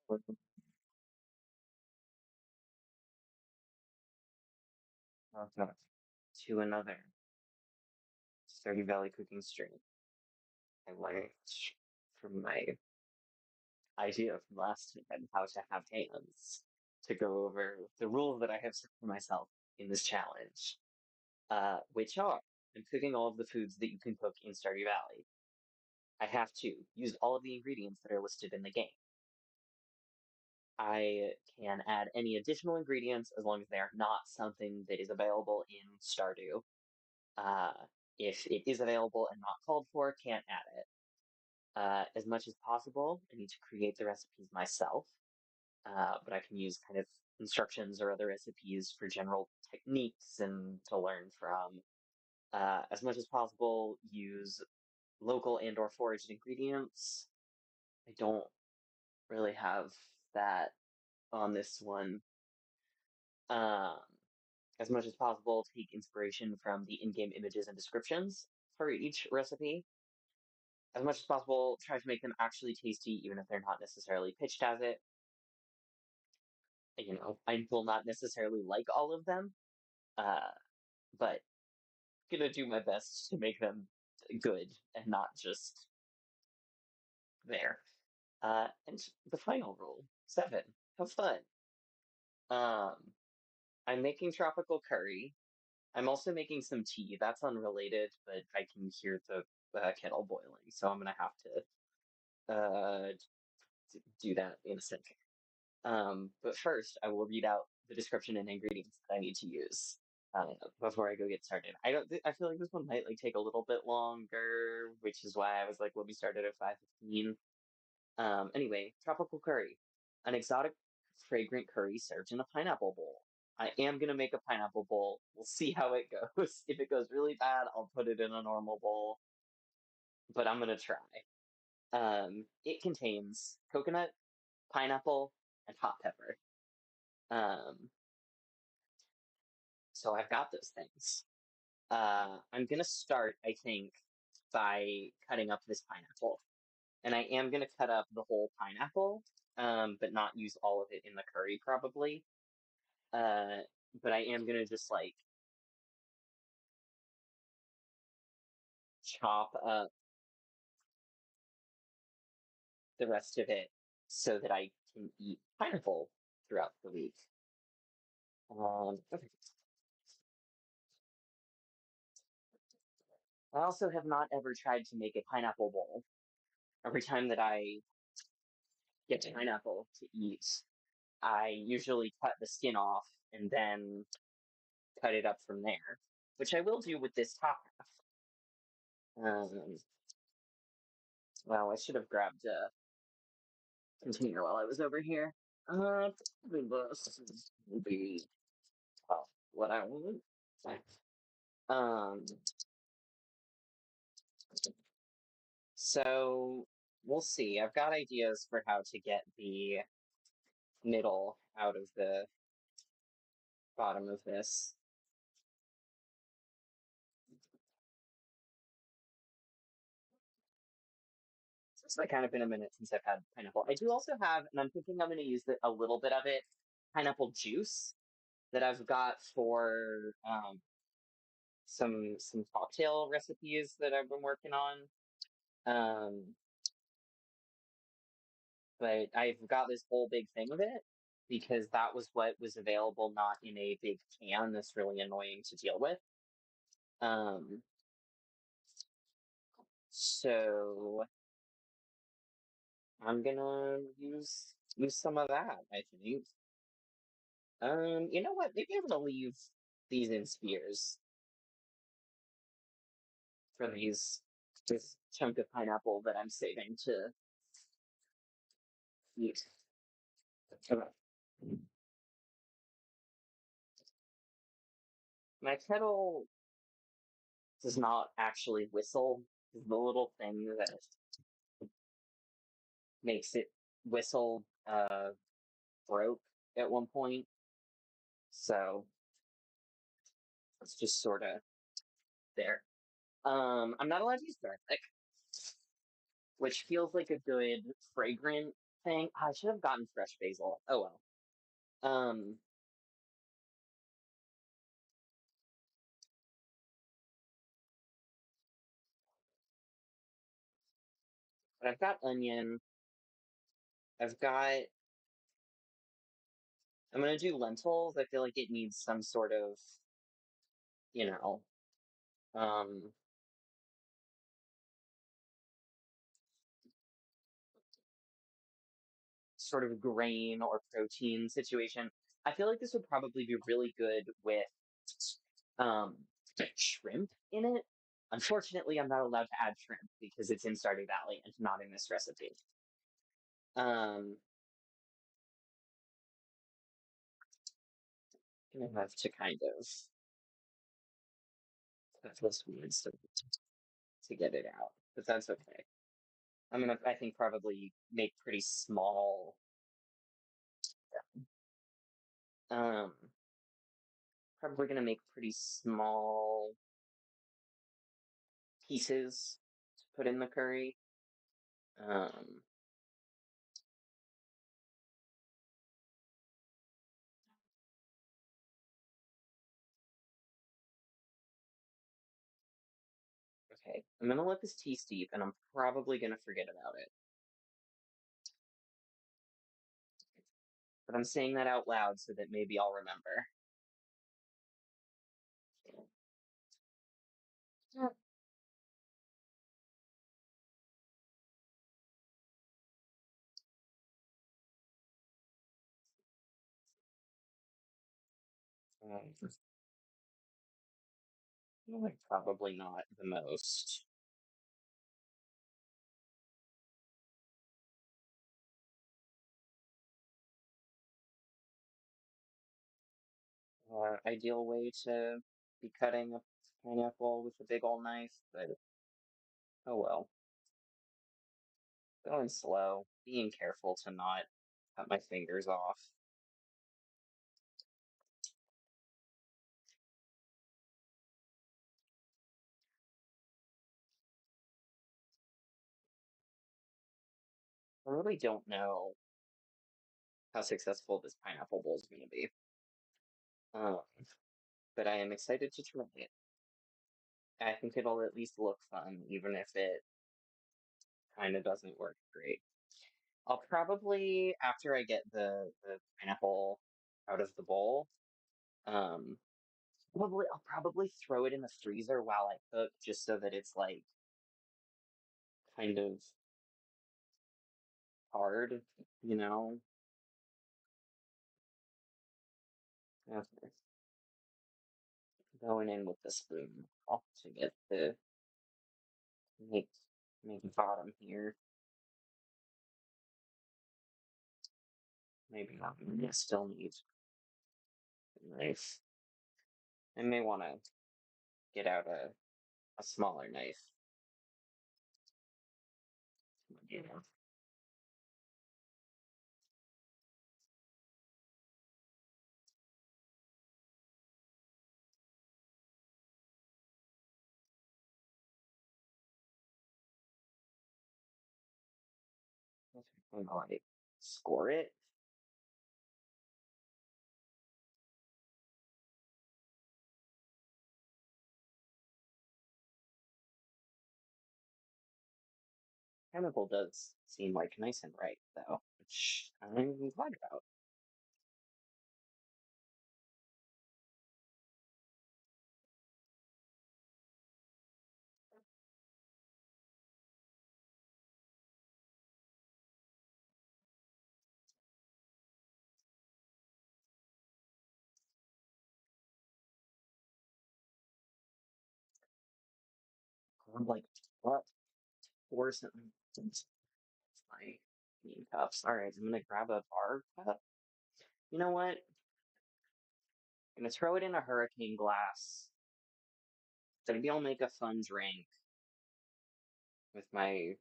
Welcome to another Stardew Valley cooking stream. I learned from my idea from last time how to have hands to go over the rules that I have set for myself in this challenge, which are I'm cooking all of the foods that you can cook in Stardew Valley. I have to use all of the ingredients that are listed in the game. I can add any additional ingredients as long as they are not something that is available in Stardew. Uh, if it is available and not called for, can't add it. As much as possible, I need to create the recipes myself, but I can use kind of instructions or other recipes for general techniques and to learn from. As much as possible, use local and or foraged ingredients. I don't really have that on this one. Um, as much as possible, take inspiration from the in-game images and descriptions for each recipe. As much as possible, try to make them actually tasty, even if they're not necessarily pitched as it. I will not necessarily like all of them, uh, but gonna do my best to make them good and not just there. And the final rule, 7, have fun. Um, I'm making tropical curry. I'm also making some tea. That's unrelated, but I can hear the kettle boiling, so I'm gonna have to do that in a second. But first, I will read out the description and ingredients that I need to use before I go get started. I feel like this one might like take a little bit longer, which is why I was like, let me start it at 5:15. Anyway, tropical curry, an exotic, fragrant curry served in a pineapple bowl. I am gonna make a pineapple bowl. We'll see how it goes. If it goes really bad, I'll put it in a normal bowl, but I'm gonna try. It contains coconut, pineapple, and hot pepper. Um, So I've got those things. I'm gonna start, I think, by cutting up this pineapple. And I am gonna cut up the whole pineapple, but not use all of it in the curry probably. Uh, but I am gonna just like chop up the rest of it so that I can eat pineapple throughout the week. Okay. I also have not ever tried to make a pineapple bowl. Every time that I get pineapple to eat, I usually cut the skin off and then cut it up from there, which I will do with this top half. Well, I should have grabbed a container while I was over here. Probably this will be well, what I want. Um, so we'll see. I've got ideas for how to get the middle out of the bottom of this. It's like kind of been a minute since I've had pineapple. I do also have, and I'm thinking I'm going to use a little bit of it, pineapple juice that I've got for some cocktail recipes that I've been working on. Um, but I've got this whole big thing of it because that was what was available, not in a big can. That's really annoying to deal with. Um, so I'm gonna use some of that, I think. You know what? Maybe I'm gonna leave these in spears for this chunk of pineapple that I'm saving to eat. Okay. My kettle does not actually whistle. The little thing that makes it whistle broke at one point. So it's just sort of there. I'm not allowed to use garlic, which feels like a good fragrant thing. I should have gotten fresh basil. Oh well. Um, but I've got onion. I've got. I'm gonna do lentils. I feel like it needs some sort of, you know, um, sort of grain or protein situation. I feel like this would probably be really good with um shrimp in it. Unfortunately, I'm not allowed to add shrimp because it's in Stardew Valley and not in this recipe. Um, gonna have to kind of put this weird stuff to get it out, but that's okay. I'm gonna, I think, probably make pretty small, um, probably gonna make pretty small pieces to put in the curry. Um, okay, I'm gonna let this tea steep, and I'm probably gonna forget about it. But I'm saying that out loud so that maybe I'll remember. Yeah. Probably not the most. Ideal way to be cutting a pineapple with a big old knife, but oh well. Going slow, being careful to not cut my fingers off. I really don't know how successful this pineapple bowl is going to be. Um, but I am excited to try it. I think it'll at least look fun, even if it kind of doesn't work great. I'll probably, after I get the pineapple out of the bowl, um, I'll probably throw it in the freezer while I cook, just so that it's like kind of hard, you know? Okay. Going in with the spoon to get the make make bottom here. Maybe not. I still need a knife. I may want to get out a smaller knife. Yeah. I'm gonna like score it. Chemical does seem like nice and right though, which I'm glad about. I'm like, what? Pour something. My mean cups. All right, I'm gonna grab a bar cup. You know what? I'm gonna throw it in a hurricane glass. Maybe I'll make a fun drink with my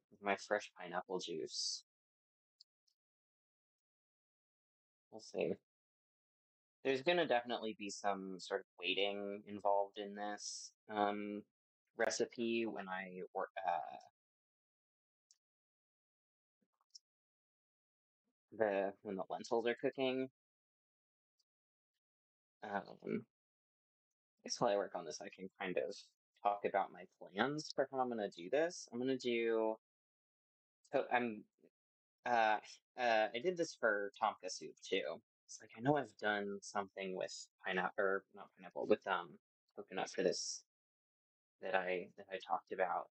fresh pineapple juice. We'll see. There's gonna definitely be some sort of waiting involved in this recipe when I work the when the lentils are cooking. I guess while I work on this, I can kind of talk about my plans for how I'm gonna do this. I'm gonna do so uh I did this for Tomka soup too. It's like I know I've done something with pineapple or not pineapple with coconut for this that I talked about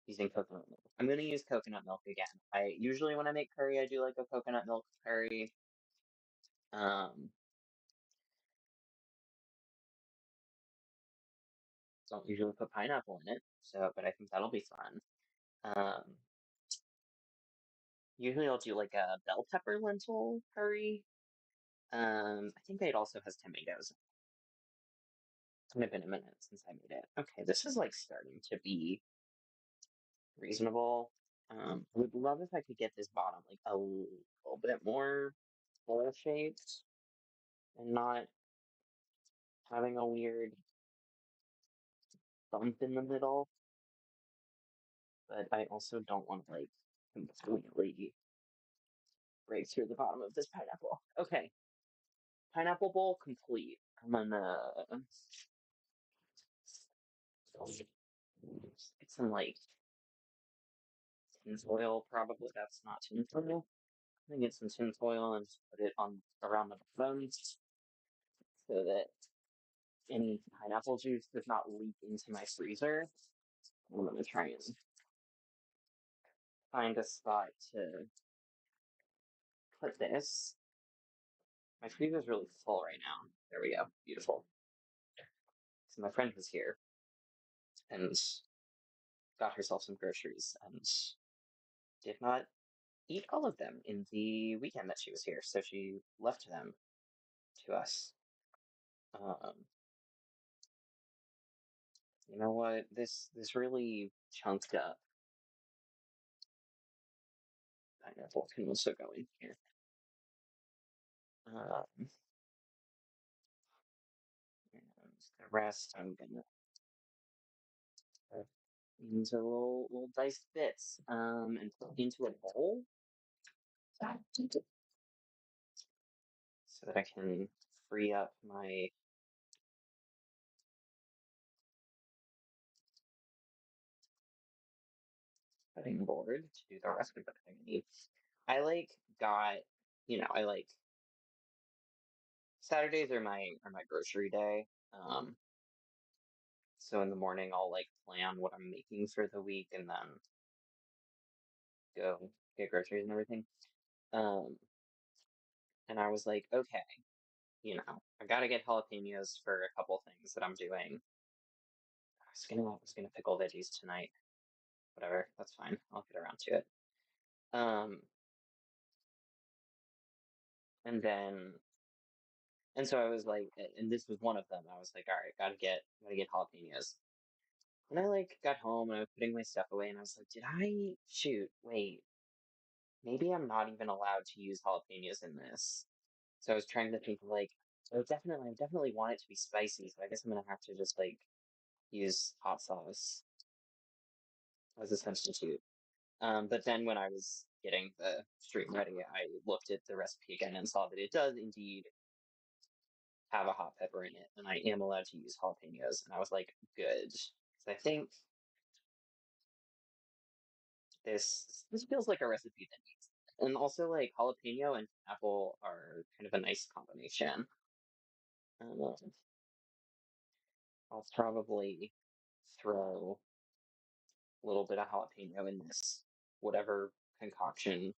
using coconut milk. I'm gonna use coconut milk again. I usually when I make curry I do like a coconut milk curry. Um don't usually put pineapple in it, so but I think that'll be fun. Um Usually I'll do like a bell pepper lentil curry. I think it also has tomatoes. It's only been a minute since I made it. Okay, this is like starting to be reasonable. I would love if I could get this bottom like a little bit more bowl shaped and not having a weird bump in the middle. But I also don't want to like completely break through the bottom of this pineapple. Okay, pineapple bowl complete. I'm gonna get some like tinfoil, probably that's not tinfoil. I'm gonna get some tinfoil and just put it on around the bottom so that any pineapple juice does not leak into my freezer. I'm gonna try and find a spot to put this. My freezer's really full right now. There we go. Beautiful. So my friend was here and got herself some groceries and did not eat all of them in the weekend that she was here, so she left them to us. Um, you know what? This really chunked up pineapple can also go in here. And the rest I'm gonna put into little diced bits and put into a bowl so that I can free up my cutting board to do the rest of the cutting I need. I like got I like Saturdays are my grocery day. So in the morning I'll like plan what I'm making for the week and then go get groceries and everything. Um, and I was like, okay, I gotta get jalapenos for a couple things that I'm doing. I was gonna pickle veggies tonight. Whatever, that's fine. I'll get around to it. Um, and then and so I was like, and this was one of them. I was like, all right, gotta get jalapenos. And I like got home and I was putting my stuff away and I was like, did I shoot? Wait, maybe I'm not even allowed to use jalapenos in this. So I was trying to think of like, I definitely want it to be spicy, so I guess I'm gonna have to just like use hot sauce as a substitute. But then when I was getting the stream ready, I looked at the recipe again and saw that it does indeed have a hot pepper in it, and I am allowed to use jalapenos. And I was like, good. So I think this feels like a recipe that needs. And also like jalapeno and apple are kind of a nice combination. Um, I'll probably throw a little bit of jalapeno in this, whatever concoction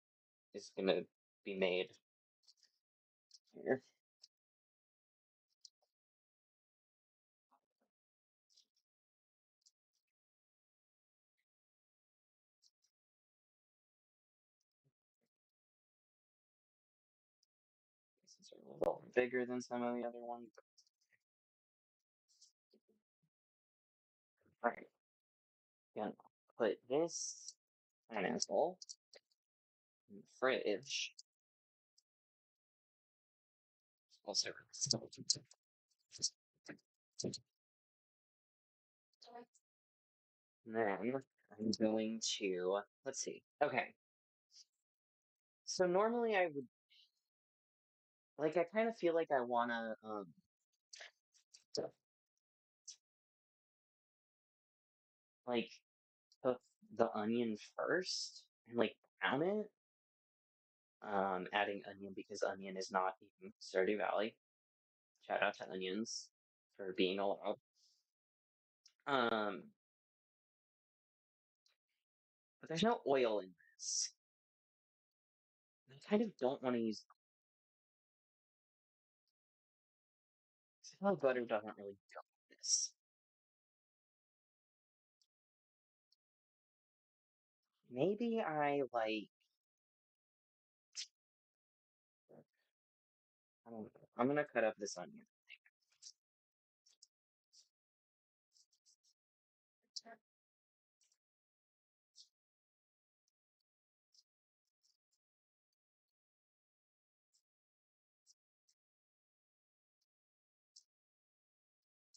is gonna be made here. These are a little bigger than some of the other ones. All right, gonna put this pineapple in the fridge. Also, then I'm going to let's see. Okay, So normally I would like I kind of feel like I wanna like cook the onion first and like brown it. Adding onion because onion is not in Stardew Valley. Shout out to onions for being allowed. Um, but there's no oil in this. I kind of don't want to use. I feel like butter doesn't really go with this. Maybe I like. I don't know. I'm gonna cut up this onion.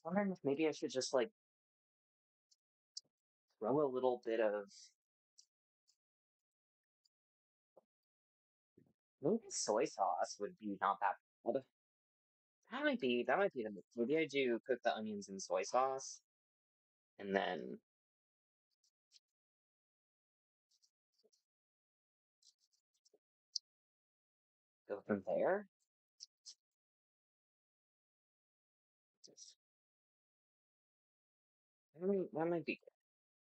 I'm wondering if maybe I should just like throw a little bit of. Maybe soy sauce would be not that bad. That might be the move. Maybe I do cook the onions in soy sauce and then go from there. That might be good.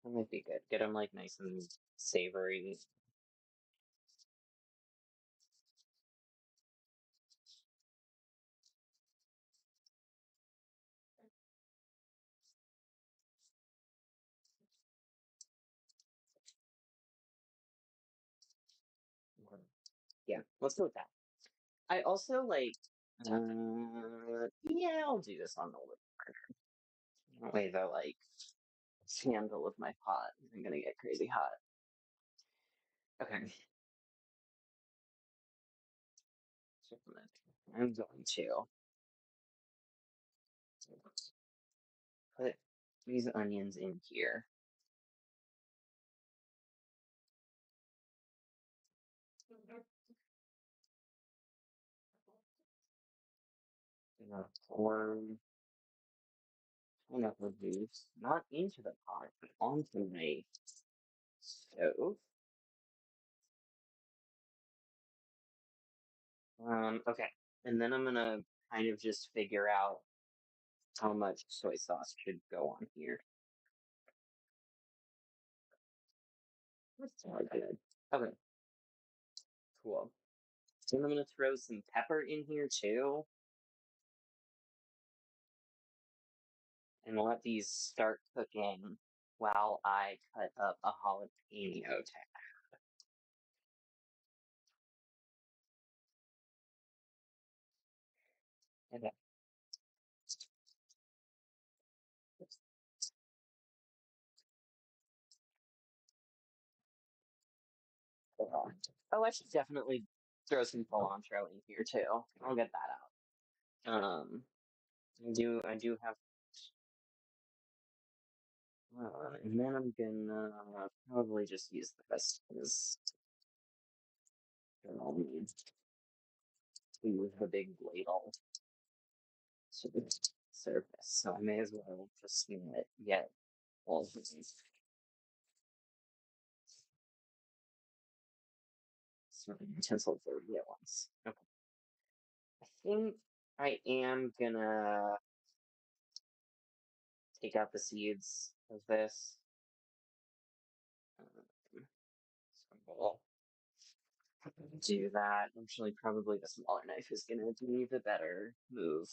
That might be good. Get them like nice and savory. Yeah, let's go with that. I also like. Yeah, I'll do this on the lid. That way, the like handle of my pot isn't gonna get crazy hot. Okay, so I'm going to put these onions in here. Gonna pour pineapple juice not into the pot, but onto my stove. Okay, and then I'm gonna kind of just figure out how much soy sauce should go on here. That's all good. Okay, cool. So I'm gonna throw some pepper in here too, and let these start cooking while I cut up a jalapeno tag. Okay. Oh, I should definitely throw some cilantro in here too. I'll get that out. I do have, and then I'm gonna probably just use the rest because I'll need to use the big ladle to serve this. So I may as well just get all of these serving utensils already at once. Okay. I think I am gonna take out the seeds of this. Um, so we'll do that. Actually, probably the smaller knife is gonna be the better move.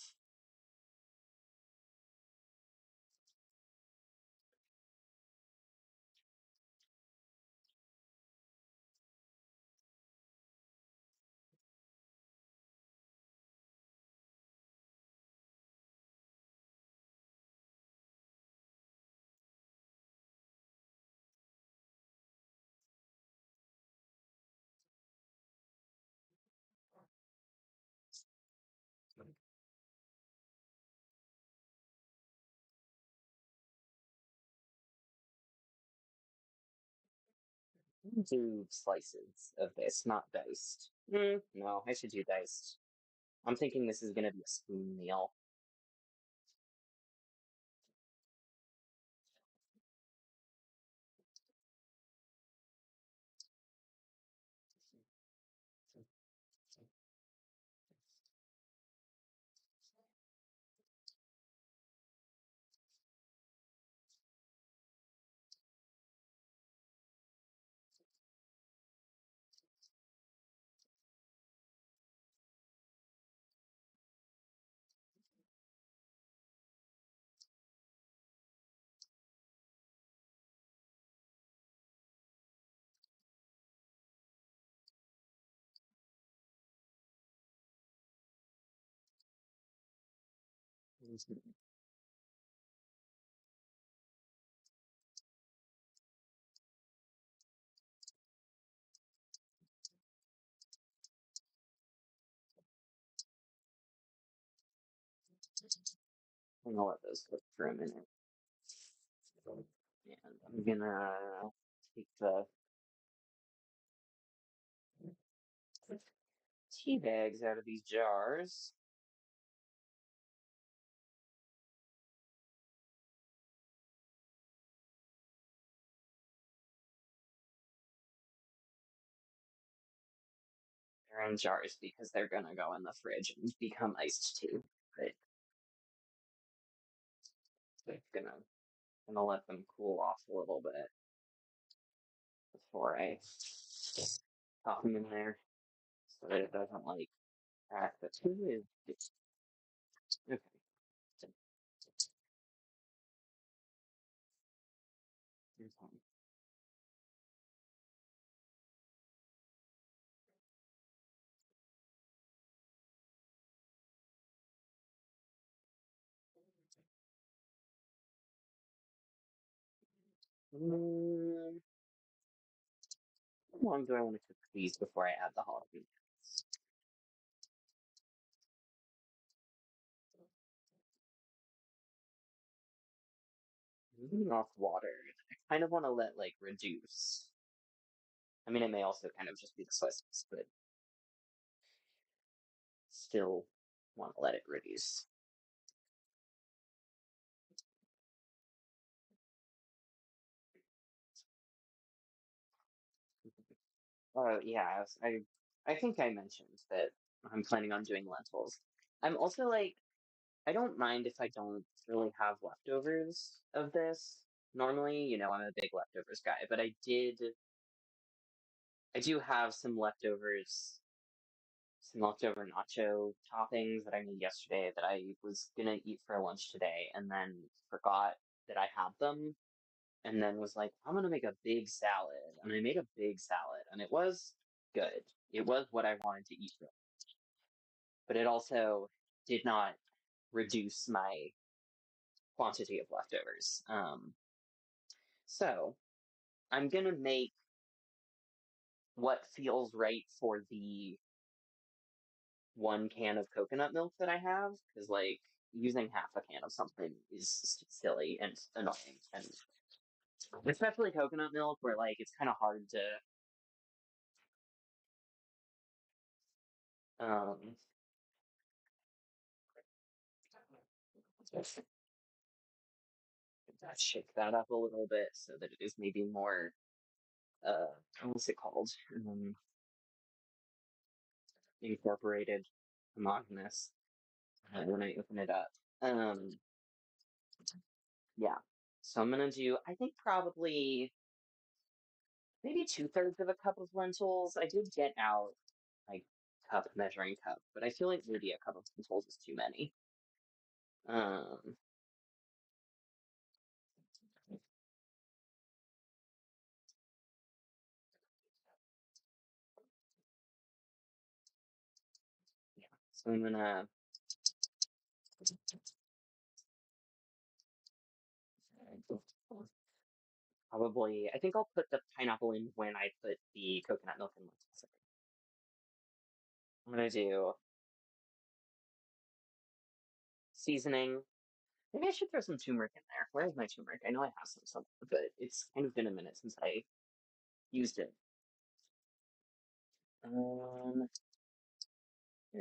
Do slices of this, not diced. No, I should do diced. I'm thinking this is gonna be a spoon meal. I'm gonna let those cook for a minute. And I'm gonna take the tea bags out of these jars. They're in jars because they're gonna go in the fridge and become iced tea. But I'm gonna let them cool off a little bit before I pop them in there so that it doesn't like crack. But who is this? Okay. Here's one. How long do I want to cook these before I add the jalapenos? Moving off water, I kind of want to let like reduce. I mean, it may also kind of just be the slices, but still want to let it reduce. Yeah, I think I mentioned that I'm planning on doing lentils. I'm also like, I don't mind if I don't really have leftovers of this. Normally, I'm a big leftovers guy, but I do have some leftover nacho toppings that I made yesterday that I was gonna eat for lunch today and then forgot that I had them and then was like, I'm gonna make a big salad. And I made a big salad and it was good. It was what I wanted to eat, but it also did not reduce my quantity of leftovers. So I'm gonna make what feels right for the 1 can of coconut milk that I have, because like using half a can of something is silly and annoying, and especially coconut milk, where like it's kind of hard to um shake that up a little bit so that it is maybe more uh what's it called? Um, Incorporated, homogeneous when I open it up. Um, yeah. So I'm gonna do, I think probably maybe 2/3 of a cup of lentils. I did get out like measuring cup, but I feel like maybe a cup of lentils is too many. Um, yeah. So I'm gonna probably, I think I'll put the pineapple in when I put the coconut milk in lentils. I'm gonna do seasoning. Maybe I should throw some turmeric in there. Where is my turmeric? I know I have some somewhere, but it's kind of been a minute since I used it. Here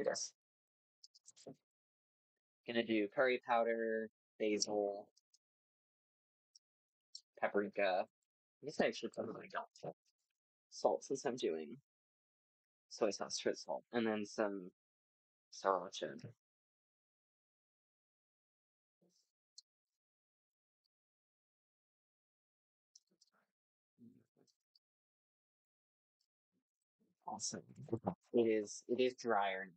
it is. Gonna do curry powder, basil, paprika. I guess I actually probably don't salt since I'm doing soy sauce for the salt, and then some sriracha. Awesome. It is drier,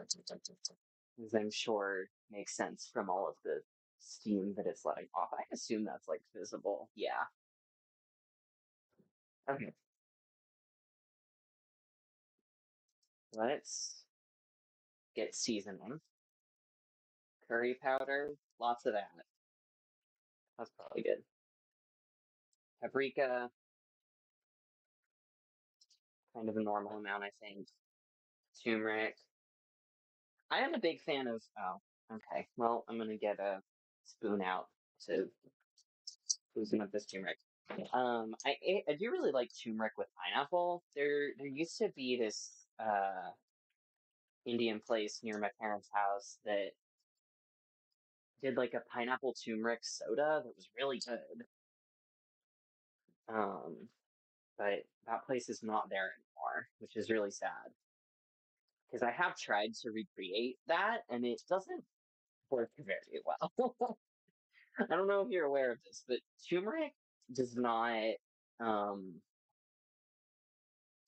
as I'm sure makes sense from all of the steam that it's letting off. I assume that's like visible. Yeah. Okay. Let's get seasoning. Curry powder, lots of that. That's probably good. Paprika, kind of a normal amount, I think. Turmeric. I am a big fan of. Oh, okay. Well, I'm gonna get a spoon out to loosen up this turmeric. I do really like turmeric with pineapple. There used to be this Indian place near my parents' house that did like a pineapple turmeric soda that was really good. Um, but that place is not there anymore, which is really sad because I have tried to recreate that and it doesn't work very well. I don't know if you're aware of this, but turmeric does not um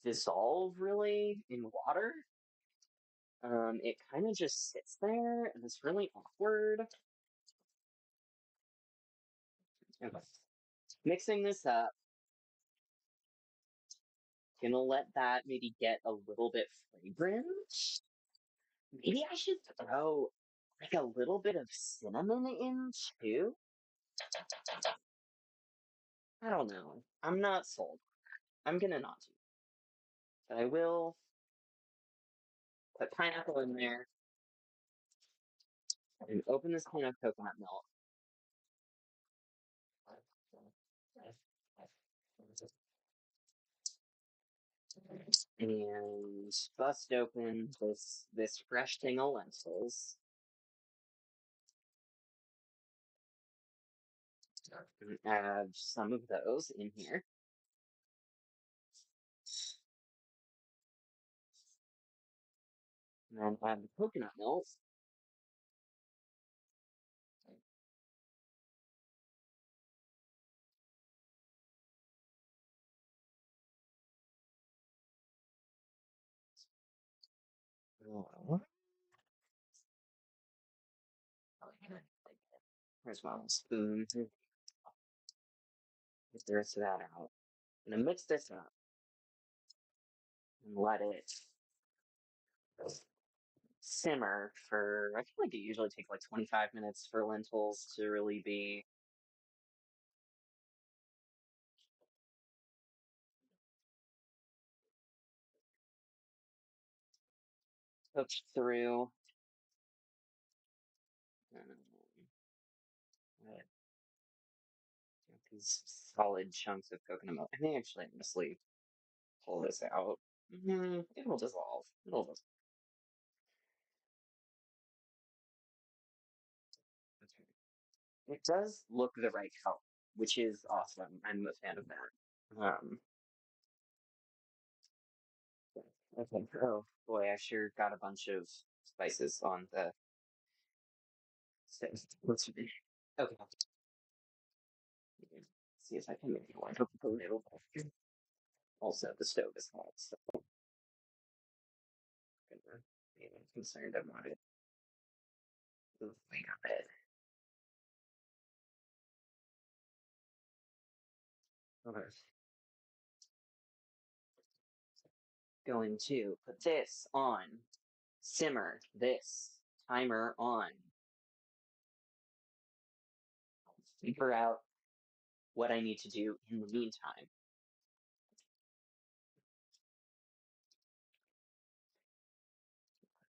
dissolve really in water. It kind of just sits there and it's really awkward. Okay. Mixing this up, gonna let that maybe get a little bit fragrant. Maybe I should throw like a little bit of cinnamon in too. I don't know. I'm not sold. I'm gonna not do that. But I will put pineapple in there and open this can of coconut milk. And bust open this fresh thing of lentils. And add some of those in here. And then add the coconut milk. Oh, here's my spoon. Get the rest of that out. I'm gonna mix this up and let it simmer for, I feel like it usually takes like 25 minutes for lentils to really be cooked through. Um, uh, these solid chunks of coconut milk. I think actually I'm gonna sleep. Pull this out. It'll dissolve. It'll dissolve. Okay. It does look the right color, which is awesome. I'm a fan of that. Okay. Oh boy, I sure got a bunch of spices on the stove. Let's see. Okay. See if I can make one a little bit. Also, the stove is hot, so I'm gonna be concerned about it. Wait a bit. Okay. Going to put this on. Simmer this. Timer on. Figure out what I need to do in the meantime.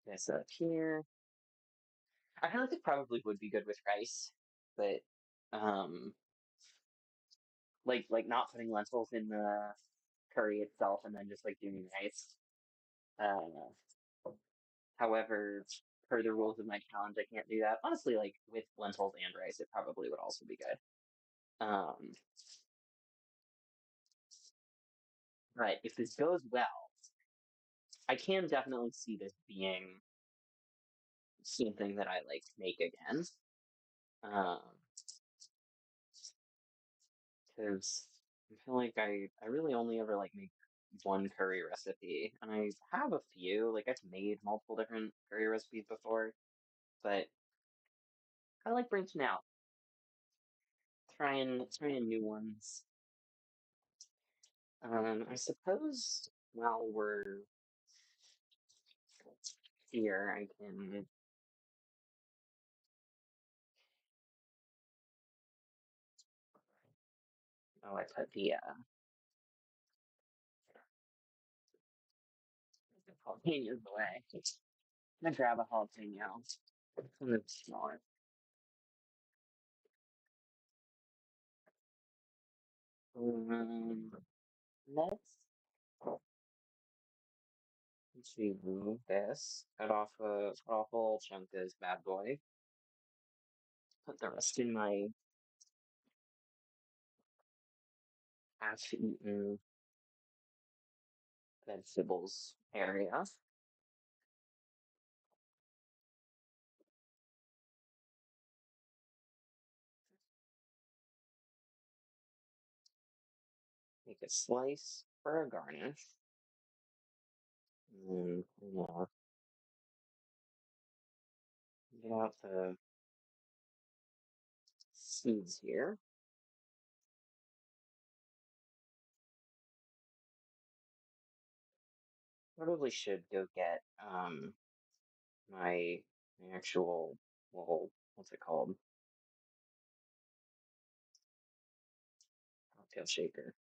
Put this up here. I feel like it probably would be good with rice, but um, like not putting lentils in the curry itself and then just like doing rice. Uh, However, per the rules of my challenge, I can't do that. Honestly, like with lentils and rice, it probably would also be good. Um, but if this goes well, I can definitely see this being something that I like make again. Um, because I feel like I really only ever like make one curry recipe, and I have a few. Like I've made multiple different curry recipes before, but I like branching out, trying new ones. I suppose while we're here, I can. Oh, I put the jalapenos away. I'm gonna grab a jalapeno. Kind of smaller. Um, let's remove this. Cut off a little chunk of this bad boy. Put the rest in my half-eaten vegetables area. Make a slice for a garnish. And get out the seeds here. Probably should go get my actual little what's it called? Cocktail shaker.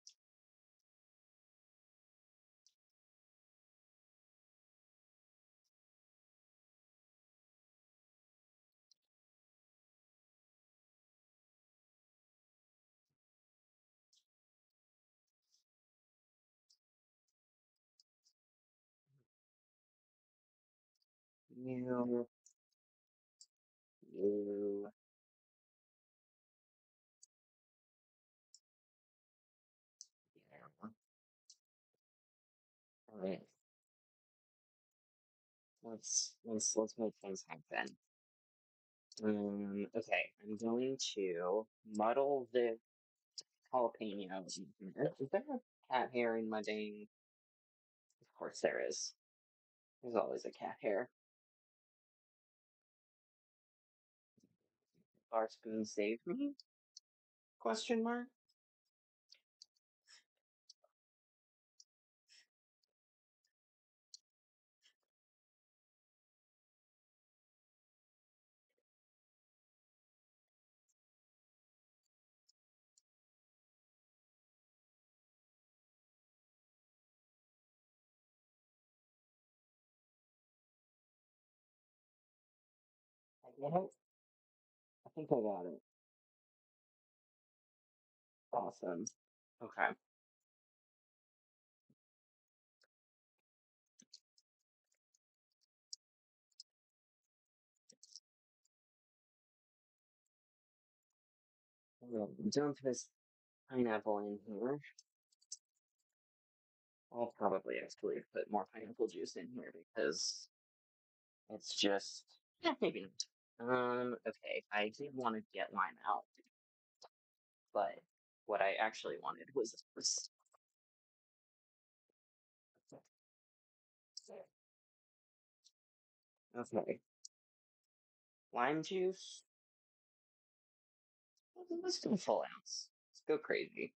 You, you, yeah. All right. Let's make things happen. Okay, I'm going to muddle the jalapeno. Is there a cat hair in my dang? Of course there is. There's always a cat hair. Our spoon saved me? Question mark. I get it. I think I got it. Awesome. Okay. We'll dump this pineapple in here. I'll probably actually put more pineapple juice in here because it's just, yeah, maybe not. Okay, I did want to get lime out, but what I actually wanted was okay, lime juice. Let's do a full ounce. Let's go crazy.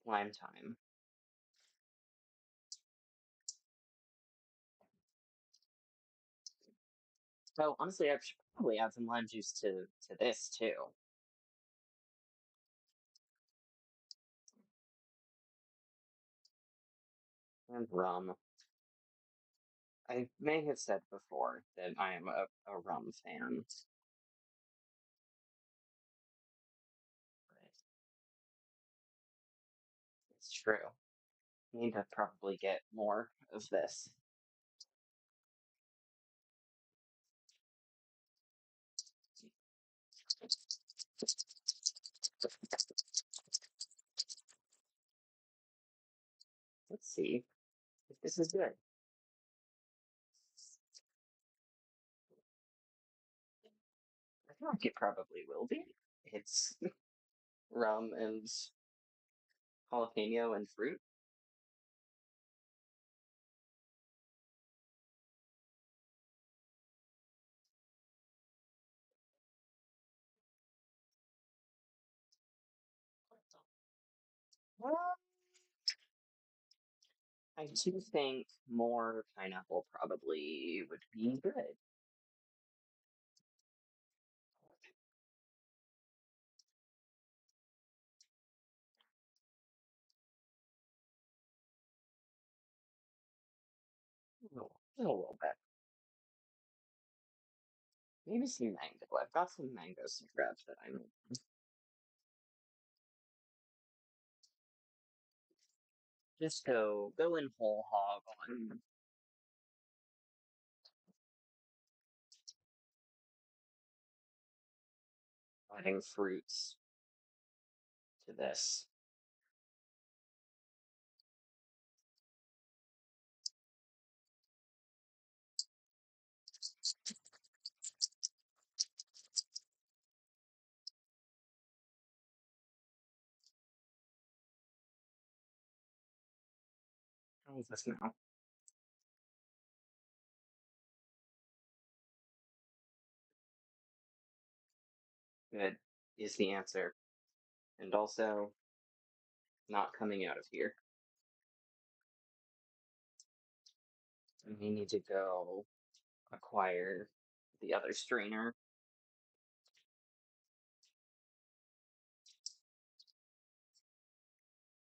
Lime time. So honestly, I should probably add some lime juice to this too. And rum. I may have said before that I am a rum fan. But it's true. Need to probably get more of this. Let's see if this is good. I feel like it probably will be. It's rum and jalapeno and fruit. Well, I do think more pineapple probably would be good. A little bit. Maybe some mango. I've got some mango syrup that I'm just go in whole hog on adding fruits to this. How is this now? Good is the answer. And also not coming out of here. I may need to go acquire the other strainer.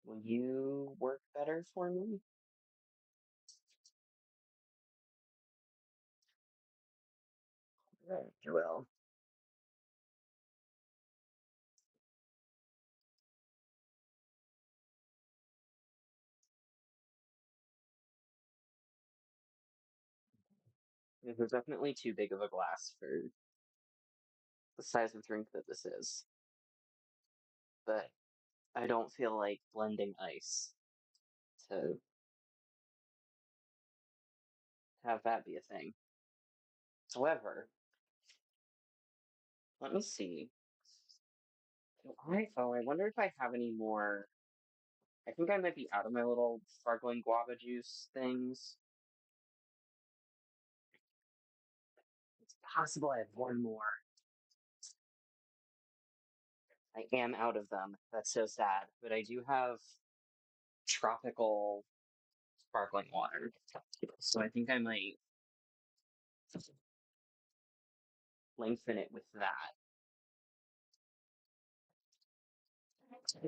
Will you work better for me? Right, you will. This is definitely too big of a glass for the size of drink that this is. But I don't feel like blending ice to have that be a thing. However, let me see. I wonder if I have any more. I think I might be out of my little sparkling guava juice things. It's possible I have one more. I am out of them. That's so sad. But I do have tropical sparkling water. So I think I might lengthen it with that. I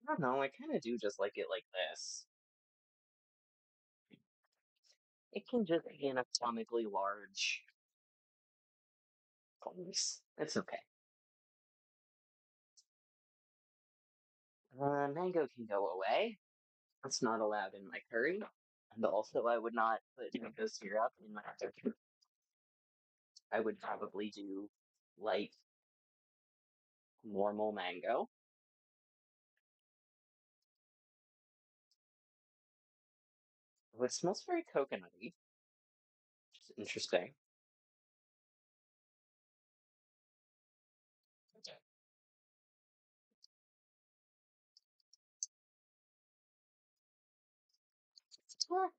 don't know. I kind of do just like it like this. It can just be an atomically large place. It's okay. Mango can go away. It's not allowed in my curry. And also, I would not put mango syrup in my curry. I would probably do like normal mango. Oh, it smells very coconutty, which is interesting. Huh.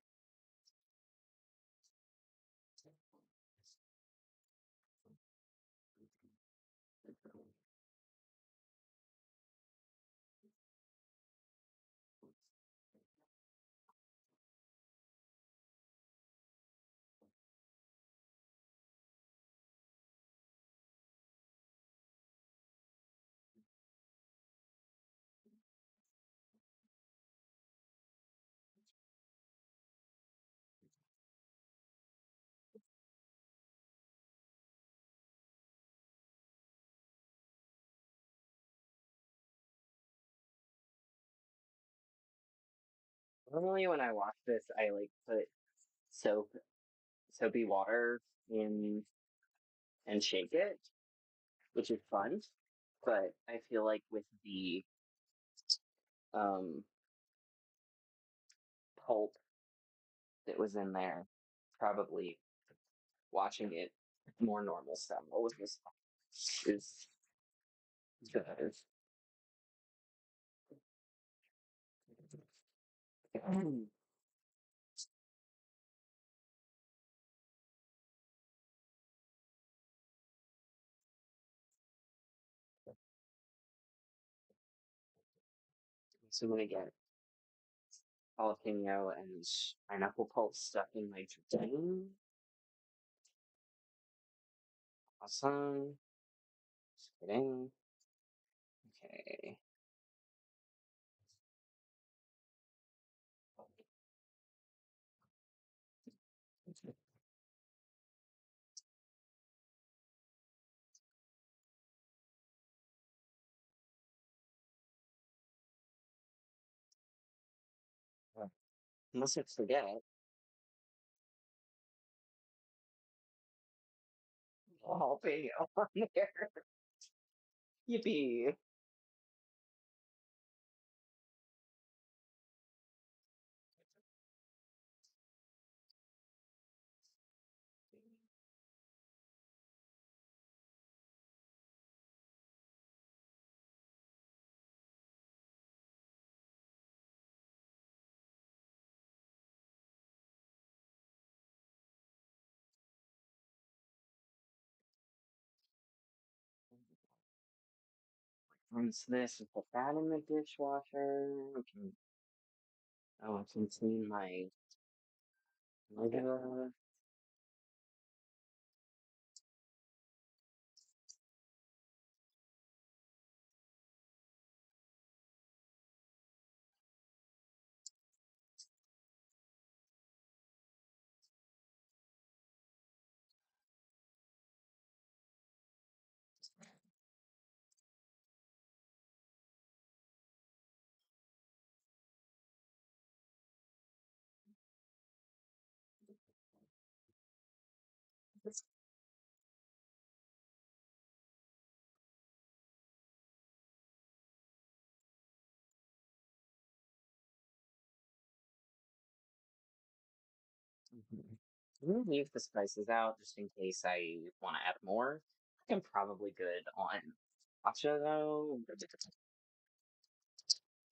Normally, when I wash this, I like put soap, soapy water in and shake it, which is fun. But I feel like with the um pulp that was in there, probably watching it more normal style was just is better. So I'm gonna get jalapeno and pineapple pulp stuck in my drink. Awesome. Just kidding. Okay. Unless I forget, jalapeno on there. Yippee. Rinse this and put that in the dishwasher. I can clean my liver. I'm gonna leave the spices out just in case I want to add more. I think I'm probably good on matcha though. I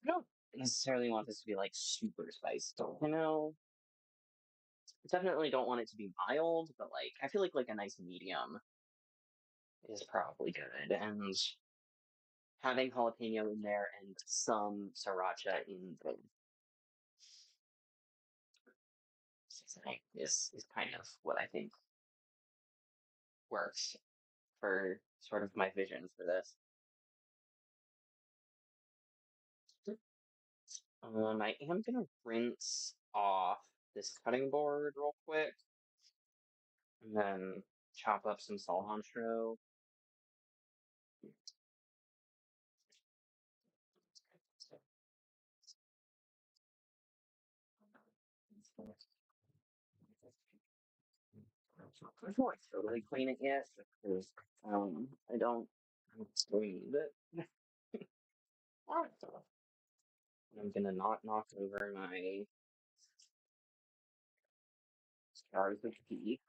don't necessarily want this to be like super spiced. Definitely don't want it to be mild, but like I feel like a nice medium is probably good. And having jalapeno in there and some sriracha in the seasoning is kind of what I think works for sort of my vision for this. I am gonna rinse off this cutting board real quick and then chop up some cilantro. I don't like totally clean it yet because I don't need it. I'm gonna not knock over my jars of tea.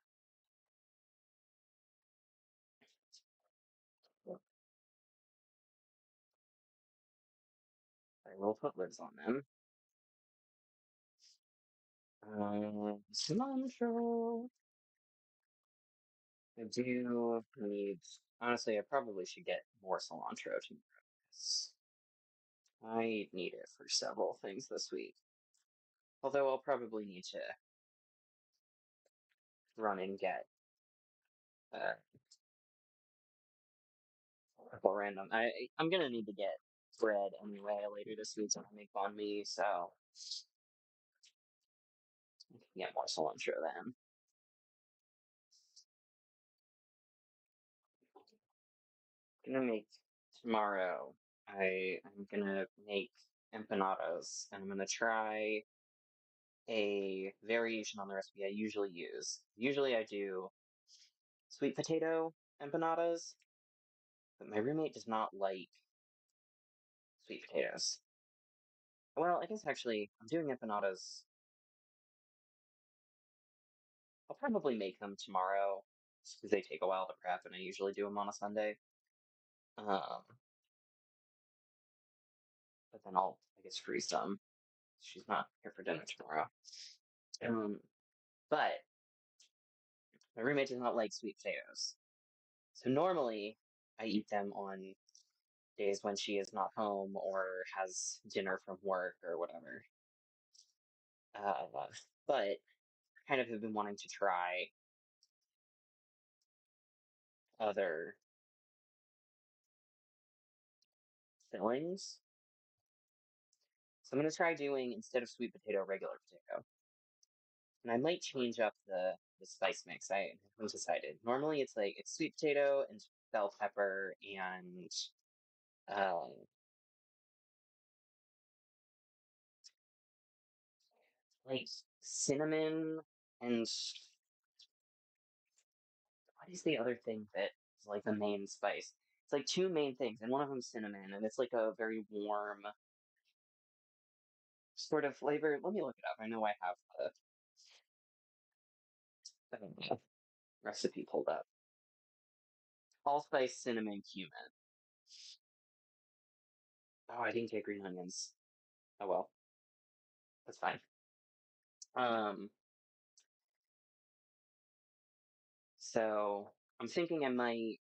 I will put lids on them. Cilantro. I do need. Honestly, I probably should get more cilantro tomorrow. 'Cause I need it for several things this week. Although I'll probably need to run and get uh, a couple random. I'm gonna need to get bread anyway later this week so I make banh mi, so I can get more cilantro then. Gonna make tomorrow. I'm gonna make empanadas and I'm gonna try. a variation on the recipe I usually use. Usually I do sweet potato empanadas, but my roommate does not like sweet potatoes. Well, I guess actually I'm doing empanadas. I'll probably make them tomorrow just because they take a while to prep and I usually do them on a Sunday. Um, but then I'll, I guess, freeze them. She's not here for dinner tomorrow. Um, but my roommate does not like sweet potatoes. So normally I eat them on days when she is not home or has dinner from work or whatever. But kind of have been wanting to try other fillings. So I'm gonna try doing instead of sweet potato, regular potato. And I might change up the spice mix. I haven't decided. Normally it's sweet potato and bell pepper and um like cinnamon and what is the other thing that is like the main spice? It's like two main things, and one of them's cinnamon, and it's like a very warm sort of flavor. Let me look it up. I know I have the recipe pulled up. Allspice, cinnamon, cumin. Oh, I didn't get green onions. Oh well, that's fine. Um, so I'm thinking I might.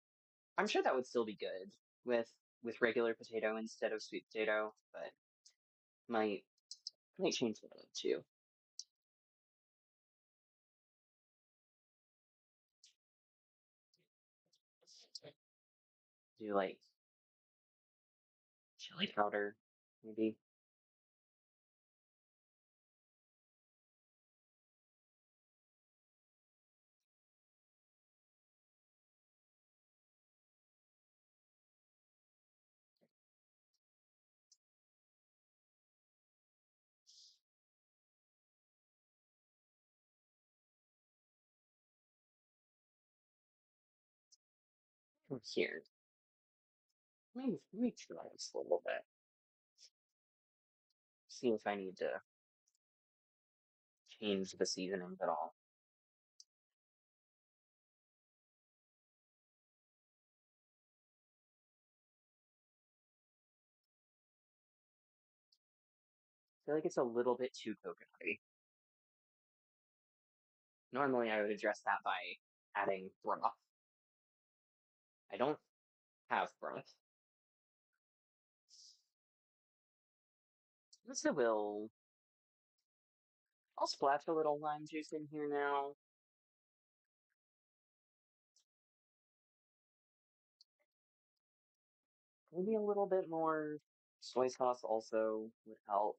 I'm sure that would still be good with with regular potato instead of sweet potato, but might might change that up too. Do like chili powder, maybe. Here. Let me try this a little bit. See if I need to change the seasonings at all. I feel like it's a little bit too coconutty. Normally, I would address that by adding broth. I don't have broth. So I'll splash a little lime juice in here now. Maybe a little bit more soy sauce also would help.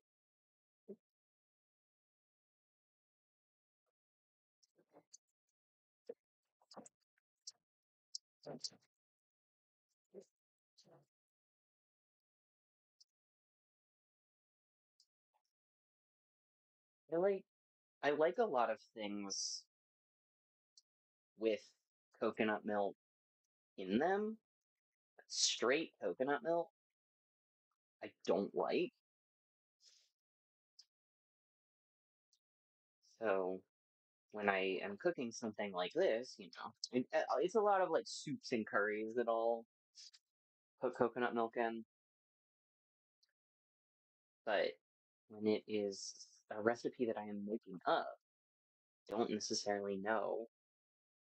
I like I like a lot of things with coconut milk in them. Straight coconut milk, I don't like. So when I am cooking something like this, it's a lot of like soups and curries that I'll put coconut milk in. But when it is a recipe that I am making up, don't necessarily know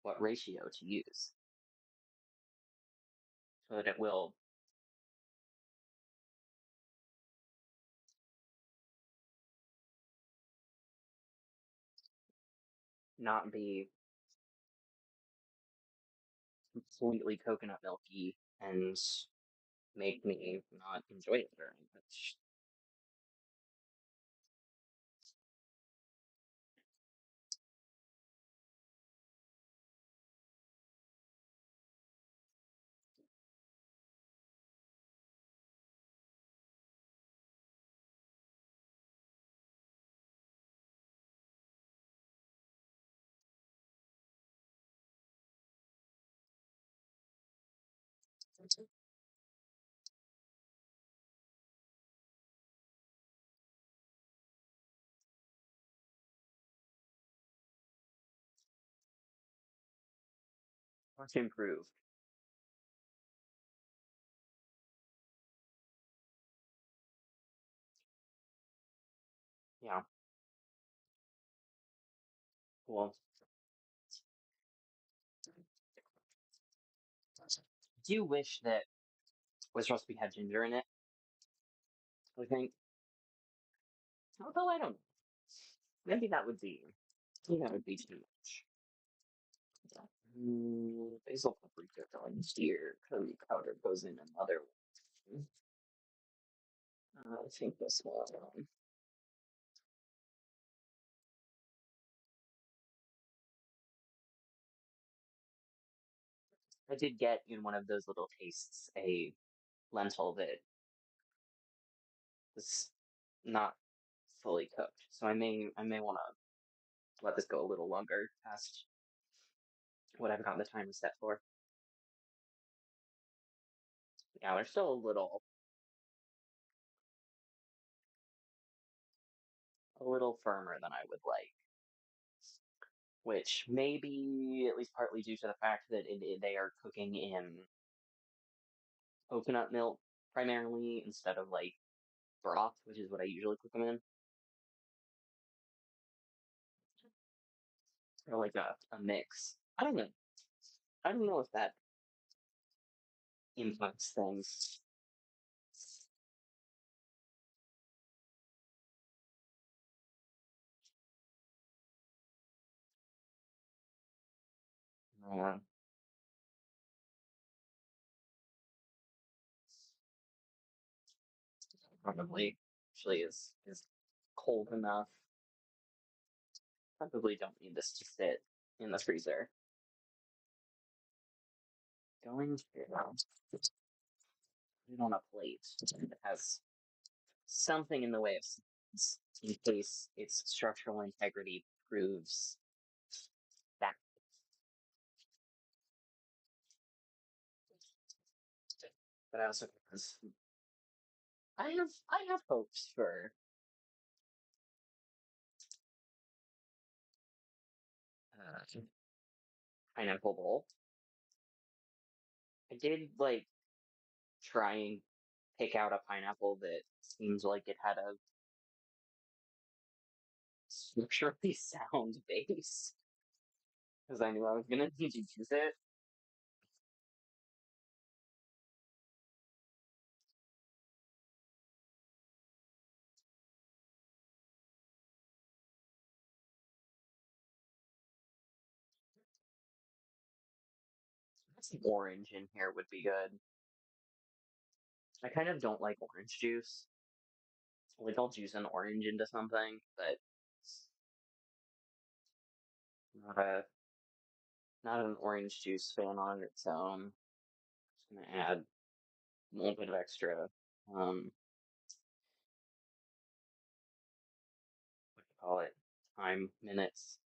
what ratio to use so that it will not be completely coconut milky and make me not enjoy it very much. Much improved. Yeah, cool. Do you wish that was recipe had ginger in it? I think. Although I don't know. Maybe that would be. I think that would be too much. Basil paprika going here. Curry powder goes in another one. I think this one. I did get in one of those little tastes a lentil that was not fully cooked, so I may want to let this go a little longer past what I've got the timer set for. Yeah, they're still a little firmer than I would like, which may be at least partly due to the fact that they are cooking in coconut milk primarily instead of like broth, which is what I usually cook them in, or like a mix. I don't know. I don't know if that impacts things. Uh, Probably actually is cold enough. Probably don't need this to sit in the freezer. Going to put it on a plate that has something in the way of seeds in case its structural integrity proves that. But I also I have hopes for uh, pineapple bowl. I did like try and pick out a pineapple that seems like it had a structurally sound base because I knew I was gonna need to use it. Some orange in here would be good. I kind of don't like orange juice. Like I'll juice an orange into something, but not a not an orange juice fan on its own. Just gonna add a little bit of extra what do you call it? Time minutes.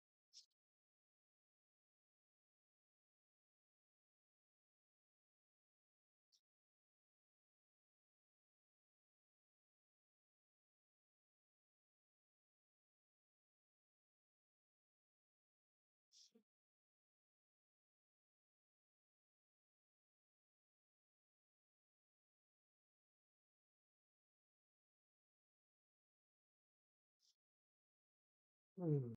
Hmm.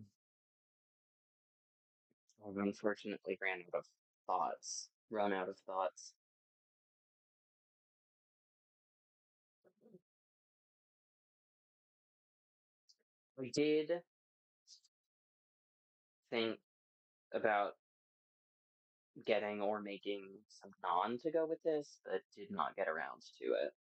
I've unfortunately ran out of thoughts. Run out of thoughts. I did think about getting or making some naan to go with this, but did not get around to it.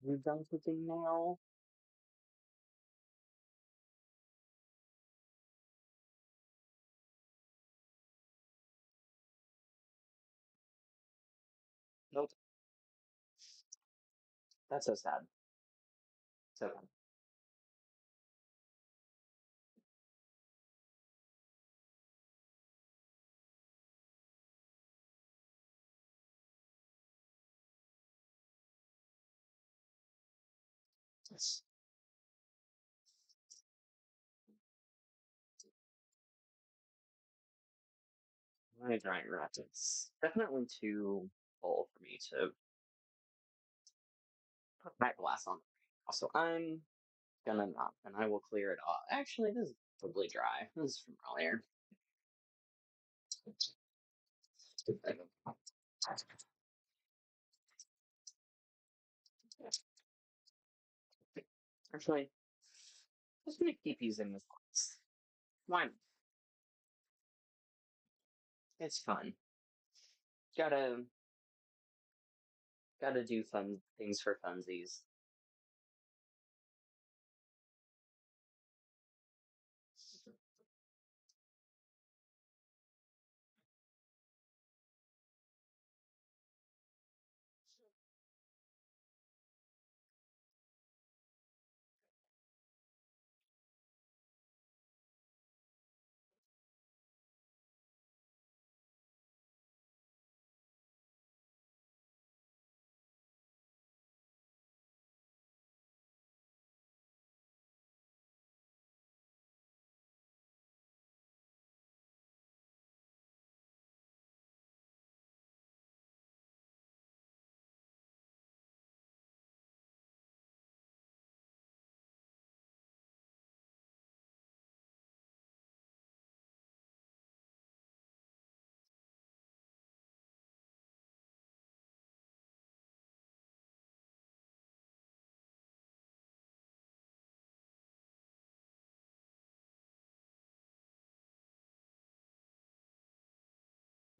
You're done cooking now? Nope. That's so sad. So yes. My drying rack is definitely too full for me to put that glass on. Also, I'm gonna not, and I will clear it off. Actually, this is probably dry. This is from earlier. Actually, just gonna keep using this glass. Why not? It's fun. Gotta gotta do fun things for funsies.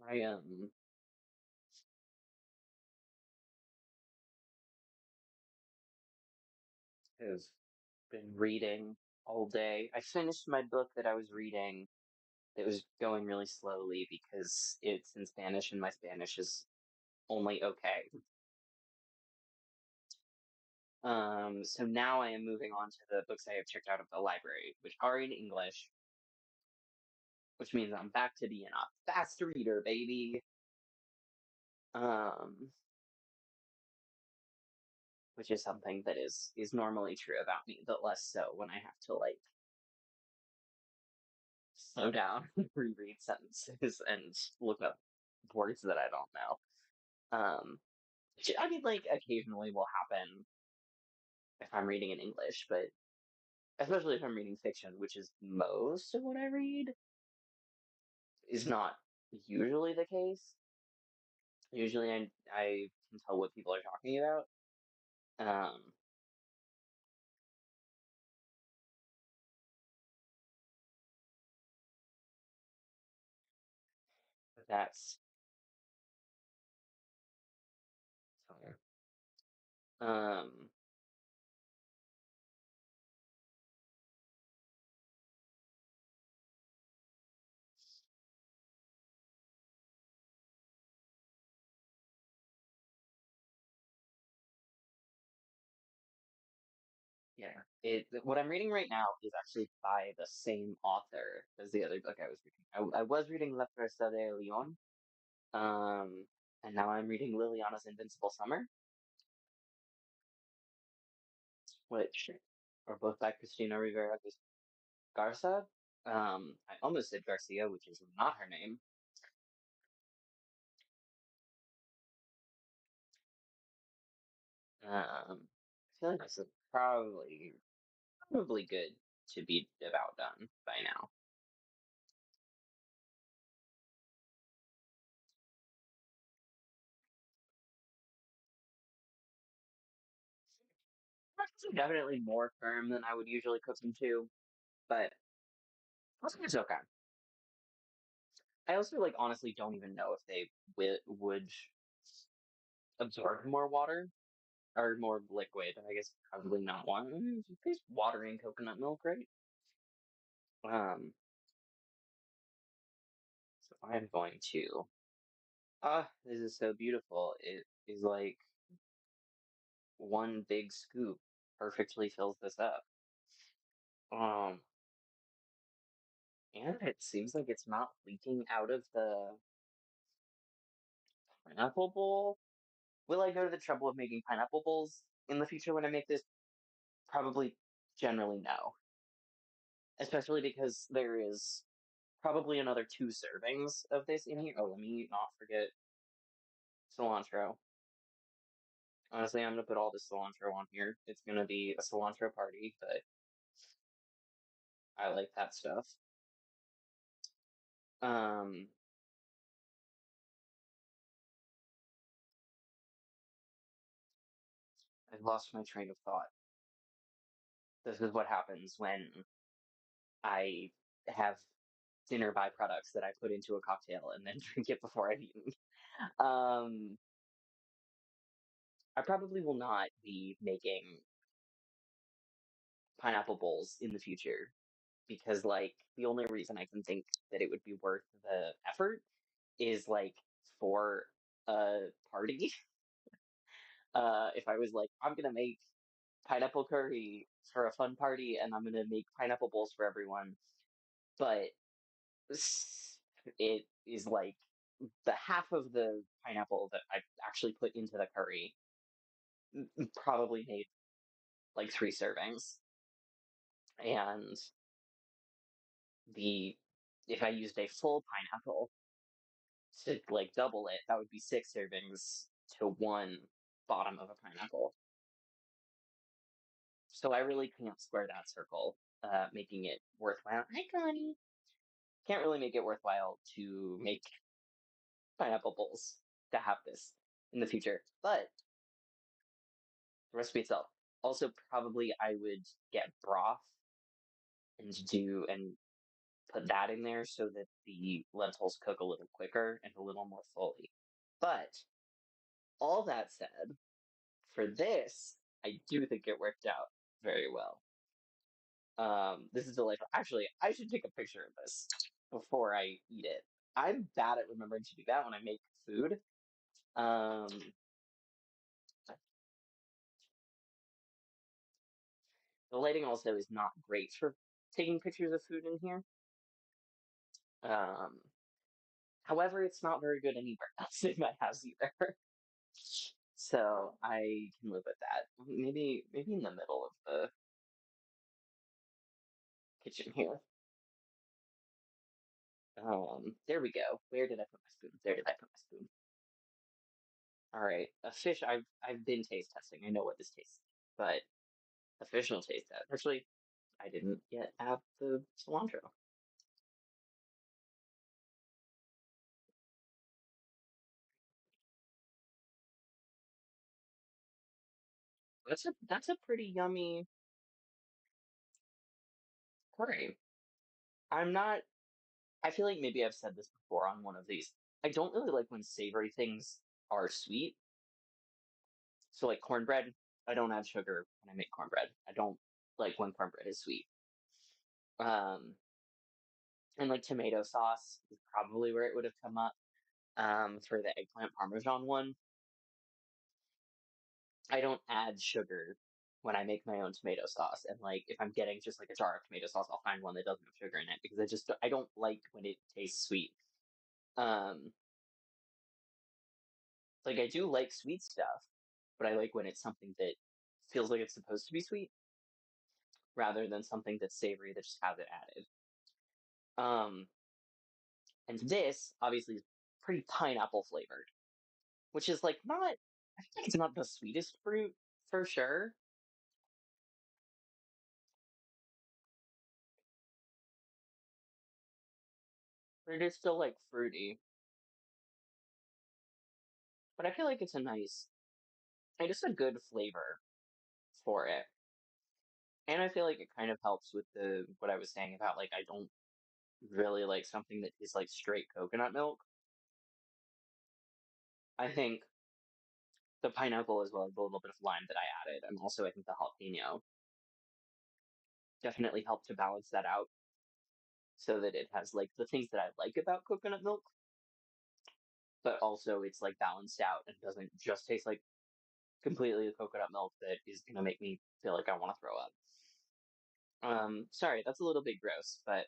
I have been reading all day. I finished my book that I was reading. It was going really slowly because it's in Spanish and my Spanish is only okay. So now I am moving on to the books I have checked out of the library, which are in English, which means I'm back to being a fast reader, baby. Um, which is something that is normally true about me, but less so when I have to like slow down, reread sentences, and look up words that I don't know. Which, I mean, like occasionally will happen if I'm reading in English, but especially if I'm reading fiction, which is most of what I read, is not usually the case. Usually, I can tell what people are talking about. Um, but that's um, yeah. What I'm reading right now is actually by the same author as the other book I was reading. I was reading La Fuerza de Leon, um, and now I'm reading Liliana's Invincible Summer, which are both by Cristina Rivera Garza. I almost said Garcia, which is not her name. I feel like this is probably good to be about done by now. It's definitely more firm than I would usually cook them to, but I think it's okay. I also like honestly don't even know if they would absorb more water. are more liquid. I guess probably not one. It's water and coconut milk, right? Um, so I'm going to. Ah, this is so beautiful. It is like one big scoop perfectly fills this up. Um, and it seems like it's not leaking out of the pineapple bowl. Will I go to the trouble of making pineapple bowls in the future when I make this? Probably, generally no. Especially because there is probably another 2 servings of this in here. Oh, let me not forget cilantro. Honestly, I'm gonna put all this cilantro on here. It's gonna be a cilantro party, but I like that stuff. Um, I've lost my train of thought. This is what happens when I have dinner byproducts that I put into a cocktail and then drink it before I've eaten. Um, I probably will not be making pineapple bowls in the future because, like, the only reason I can think that it would be worth the effort is like for a party. If I was like, I'm gonna make pineapple curry for a fun party and I'm gonna make pineapple bowls for everyone, but it is like the half of the pineapple that I actually put into the curry probably made like 3 servings. And the if I used a full pineapple to like double it, that would be 6 servings to one bottom of a pineapple. So I really can't square that circle, making it worthwhile. Hi, Connie. Can't really make it worthwhile to make pineapple bowls to have this in the future. But the recipe itself. Also, probably I would get broth and put that in there so that the lentils cook a little quicker and a little more fully. But all that said, for this, I do think it worked out very well. This is delightful. Actually, I should take a picture of this before I eat it. I'm bad at remembering to do that when I make food. Um, the lighting also is not great for taking pictures of food in here. Um, However, it's not very good anywhere else in my house either. So I can live with that. Maybe in the middle of the kitchen here. There we go. Where did I put my spoon? There did I put my spoon? All right, a fish. I've been taste testing. I know what this tastes, but official taste test. Actually, I didn't yet have the cilantro. That's a pretty yummy curry. I'm not. I feel like maybe I've said this before on one of these. I don't really like when savory things are sweet. So like cornbread, I don't add sugar when I make cornbread. I don't like when cornbread is sweet. Um, and like tomato sauce is probably where it would have come up. For the eggplant parmesan one, I don't add sugar when I make my own tomato sauce. And like if I'm getting just like a jar of tomato sauce, I'll find one that doesn't have sugar in it because I don't like when it tastes sweet. Um, like I do like sweet stuff, but I like when it's something that feels like it's supposed to be sweet rather than something that's savory that just has it added. Um, and this obviously is pretty pineapple flavored, which is like not, I feel like it's not the sweetest fruit for sure, but it is still like fruity. But I feel like it's a nice, just a good flavor for it. And I feel like it kind of helps with the what I was saying about like I don't really like something that is like straight coconut milk. I think The pineapple as well as the little bit of lime that I added, and also I think the jalapeno definitely helped to balance that out so that it has like the things that I like about coconut milk, but also it's like balanced out and doesn't just taste like completely the coconut milk that is gonna make me feel like I want to throw up. Sorry, that's a little bit gross, but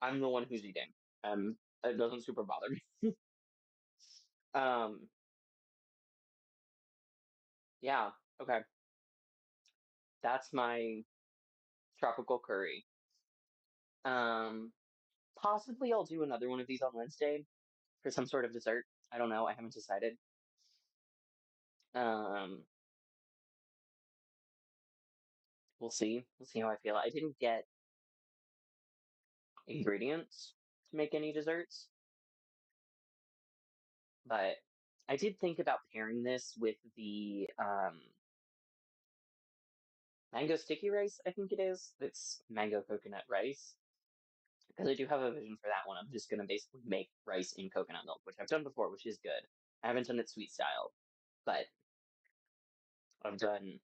I'm the one who's eating. It doesn't super bother me. Um, yeah, okay. That's my tropical curry. Um, Possibly I'll do another one of these on Wednesday for some sort of dessert. I don't know. I haven't decided. Um, we'll see. We'll see how I feel. I didn't get ingredients to make any desserts, but I did think about pairing this with the mango sticky rice, I think it is. It's mango coconut rice. Because I do have a vision for that one. I'm just gonna basically make rice in coconut milk, which I've done before, which is good. I haven't done it sweet style, but I've done,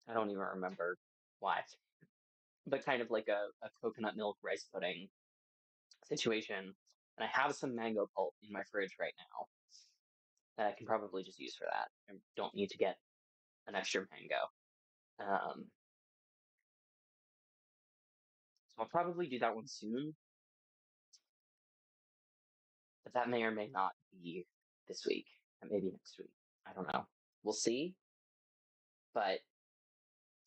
I don't even remember why, but kind of like a coconut milk rice pudding situation. And I have some mango pulp in my fridge right now that I can probably just use for that. I don't need to get an extra mango. Um, so I'll probably do that one soon, but that may or may not be this week, and maybe next week. I don't know. We'll see. But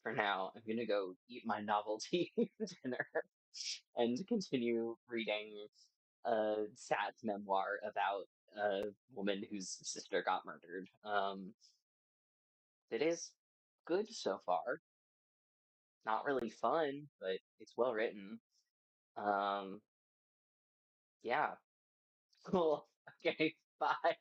for now, I'm gonna go eat my novelty dinner and continue reading a sad memoir about a woman whose sister got murdered. It is good so far. Not really fun, but it's well written. Um, yeah. Cool. Okay, bye.